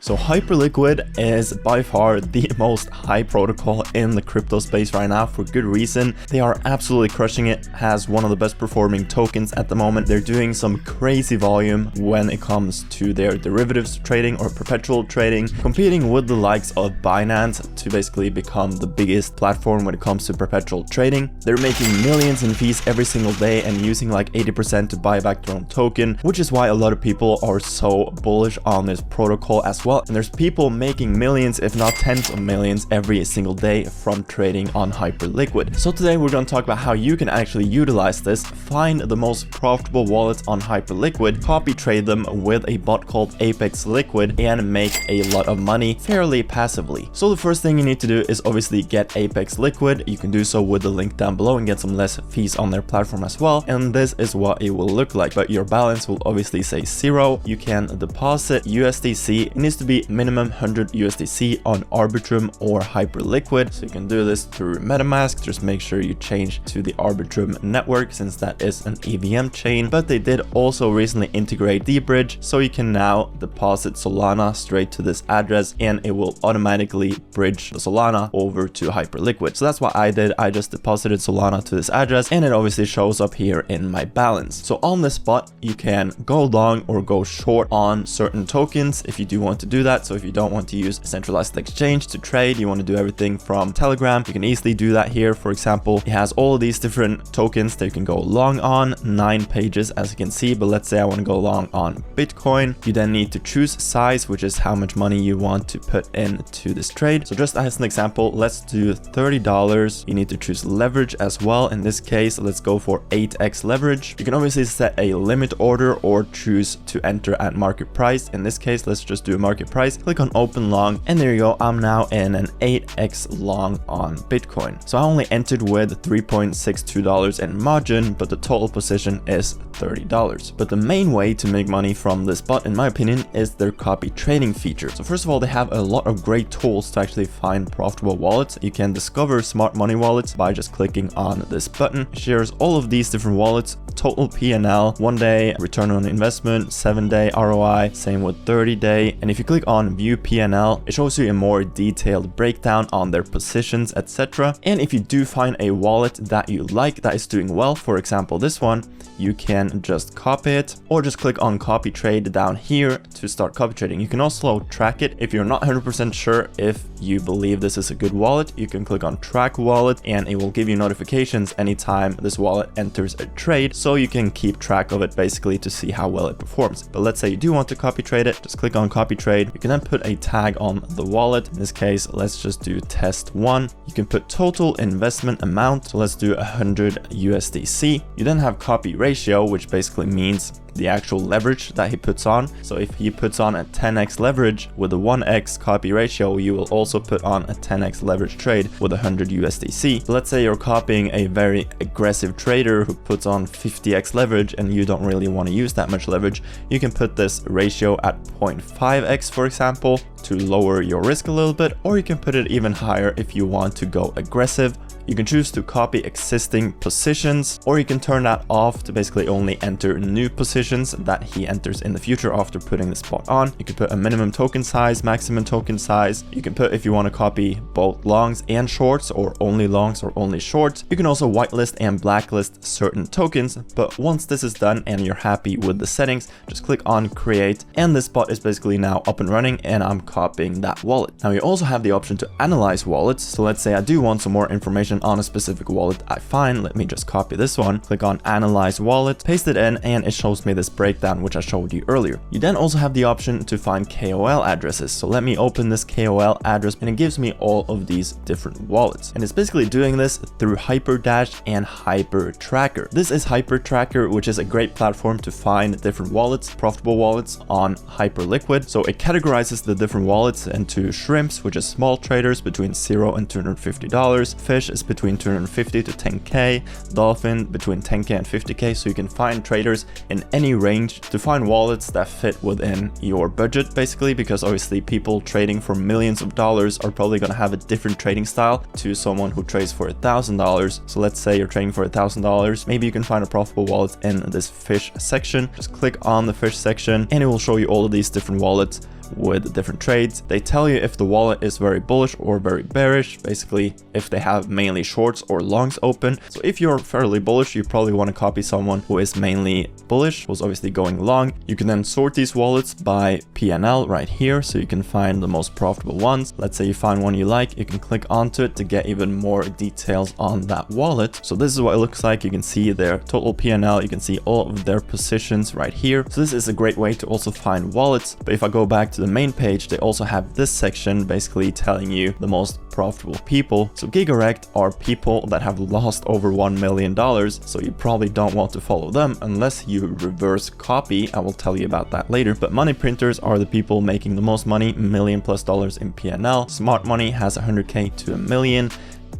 So Hyperliquid is by far the most hype protocol in the crypto space right now for good reason. They are absolutely crushing it, has one of the best performing tokens at the moment. They're doing some crazy volume when it comes to their derivatives trading or perpetual trading, competing with the likes of Binance to basically become the biggest platform when it comes to perpetual trading. They're making millions in fees every single day and using like 80% to buy back their own token, which is why a lot of people are so bullish on this protocol as well. And there's people making millions, if not tens of millions, every single day from trading on Hyperliquid. So today we're going to talk about how you can actually utilize this, find the most profitable wallets on Hyperliquid, copy trade them with a bot called Apexliquid, and make a lot of money fairly passively. So the first thing you need to do is obviously get Apexliquid. You can do so with the link down below and get some less fees on their platform as well. And this is what it will look like, but your balance will obviously say 0. You can deposit USDC. It needs to be minimum 100 USDC on Arbitrum or Hyperliquid. So you can do this through MetaMask. Just make sure you change to the Arbitrum network since that is an EVM chain. But they did also recently integrate dBridge, so you can now deposit Solana straight to this address and it will automatically bridge the Solana over to Hyperliquid. So that's what I did. I just deposited Solana to this address and it obviously shows up here in my balance. So on this spot, you can go long or go short on certain tokens if you do want to do that. So if you don't want to use a centralized exchange to trade, you want to do everything from Telegram, you can easily do that here. For example, it has all of these different tokens that you can go long on, 9 pages as you can see. But let's say I want to go long on Bitcoin. You then need to choose size, which is how much money you want to put into this trade. So just as an example, let's do $30. You need to choose leverage as well. In this case, let's go for 8x leverage. You can obviously set a limit order or choose to enter at market price. In this case, let's just do a market price, click on open long, and there you go. I'm now in an 8x long on Bitcoin. So I only entered with $3.62 in margin, but the total position is $30. But the main way to make money from this bot, in my opinion, is their copy trading feature. So first of all, they have a lot of great tools to actually find profitable wallets. You can discover smart money wallets by just clicking on this button. It shares all of these different wallets, total P&L, 1 day return on investment, 7-day ROI, same with 30-day. And if you click on view P&L, it shows you a more detailed breakdown on their positions, etc. And if you do find a wallet that you like that is doing well, for example this one, you can just copy it or just click on copy trade down here to start copy trading. You can also track it. If you're not 100% sure if you believe this is a good wallet, you can click on track wallet and it will give you notifications anytime this wallet enters a trade, so you can keep track of it basically to see how well it performs. But let's say you do want to copy trade it, just click on copy trade. You can then put a tag on the wallet. In this case, let's just do test 1. You can put total investment amount, so let's do 100 USDC. You then have copy ratio, which basically means the actual leverage that he puts on. So if he puts on a 10x leverage with a 1x copy ratio, you will also put on a 10x leverage trade with 100 USDC. So let's say you're copying a very aggressive trader who puts on 50x leverage and you don't really want to use that much leverage. You can put this ratio at 0.5x, for example, to lower your risk a little bit, or you can put it even higher if you want to go aggressive. You can choose to copy existing positions, or you can turn that off to basically only enter new positions that he enters in the future after putting the spot on. You can put a minimum token size, maximum token size. You can put if you want to copy both longs and shorts, or only longs or only shorts. You can also whitelist and blacklist certain tokens. But once this is done and you're happy with the settings, just click on create, and this bot is basically now up and running and I'm copying that wallet. Now you also have the option to analyze wallets. So let's say I do want some more information on a specific wallet I find. Let me just copy this one, click on analyze wallet, paste it in, and it shows me this breakdown which I showed you earlier. You then also have the option to find KOL addresses. So let me open this KOL address and it gives me all of these different wallets, and it's basically doing this through Hyperdash and Hypertracker. This is Hypertracker, which is a great platform to find different wallets, profitable wallets on Hyperliquid. So it categorizes the different wallets into shrimps, which is small traders between $0 and $250, fish is between 250 to 10k, dolphin between 10k and 50k. So you can find traders in any range to find wallets that fit within your budget, basically, because obviously people trading for millions of dollars are probably going to have a different trading style to someone who trades for $1,000. So let's say you're trading for $1,000, maybe you can find a profitable wallet in this fish section. Just click on the fish section and it will show you all of these different wallets with different trades. They tell you if the wallet is very bullish or very bearish, basically if they have mainly shorts or longs open. So if you're fairly bullish, you probably want to copy someone who is mainly bullish, who's obviously going long. You can then sort these wallets by PNL right here, so you can find the most profitable ones. Let's say you find one you like, you can click onto it to get even more details on that wallet. So this is what it looks like. You can see their total PNL, you can see all of their positions right here. So this is a great way to also find wallets. But if I go back to the main page, they also have this section basically telling you the most profitable people. So Gigarect are people that have lost over $1 million, so you probably don't want to follow them unless you reverse copy. I will tell you about that later. But money printers are the people making the most money, $1 million+ in PNL. Smart Money has 100k to 1 million.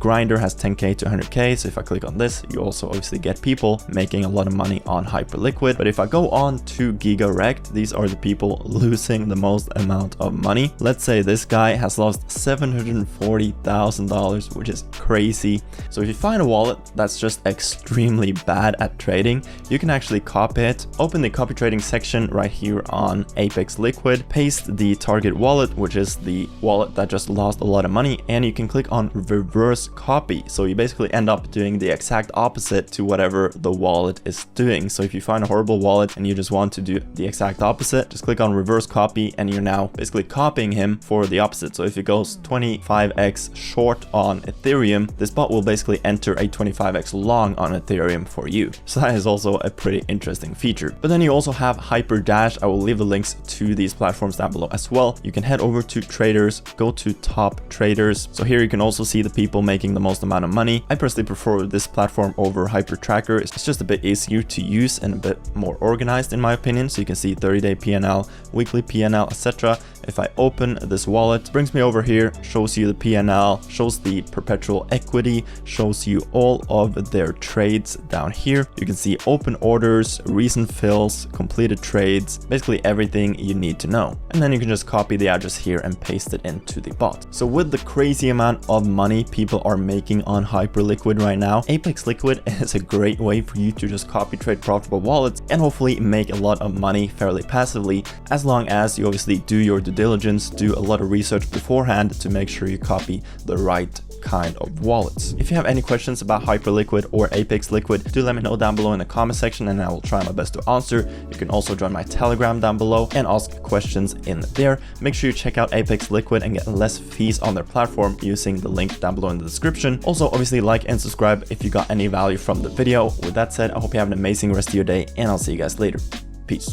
Grinder has 10k to 100k. So if I click on this, you also obviously get people making a lot of money on Hyperliquid. But if I go on to Gigarect, these are the people losing the most amount of money. Let's say this guy has lost $740,000, which is crazy. So if you find a wallet that's just extremely bad at trading, you can actually copy it. Open the copy trading section right here on Apexliquid, paste the target wallet, which is the wallet that just lost a lot of money, and you can click on reverse copy. So you basically end up doing the exact opposite to whatever the wallet is doing. So if you find a horrible wallet and you just want to do the exact opposite, just click on reverse copy and you're now basically copying him for the opposite. So if it goes 25x short on Ethereum, this bot will basically enter a 25x long on Ethereum for you. So that is also a pretty interesting feature. But then you also have Hyperdash. I will leave the links to these platforms down below as well. You can head over to traders, go to top traders. So here you can also see the people making the most amount of money. I personally prefer this platform over Hypertracker. It's just a bit easier to use and a bit more organized in my opinion. So you can see 30-day PNL, weekly PNL, etc. If I open this wallet, it brings me over here, shows you the PNL, shows the perpetual equity, shows you all of their trades down here. You can see open orders, recent fills, completed trades, basically everything you need to know. And then you can just copy the address here and paste it into the bot. So with the crazy amount of money people are making on Hyperliquid right now, Apexliquid is a great way for you to just copy trade profitable wallets and hopefully make a lot of money fairly passively, as long as you obviously do your due diligence, do a lot of research beforehand to make sure you copy the right kind of wallets. If you have any questions about Hyperliquid or Apexliquid, do let me know down below in the comment section and I will try my best to answer. You can also join my Telegram down below and ask questions in there. Make sure you check out Apexliquid and get less fees on their platform using the link down below in the description. Also, obviously like and subscribe if you got any value from the video. With that said, I hope you have an amazing rest of your day and I'll see you guys later. Peace.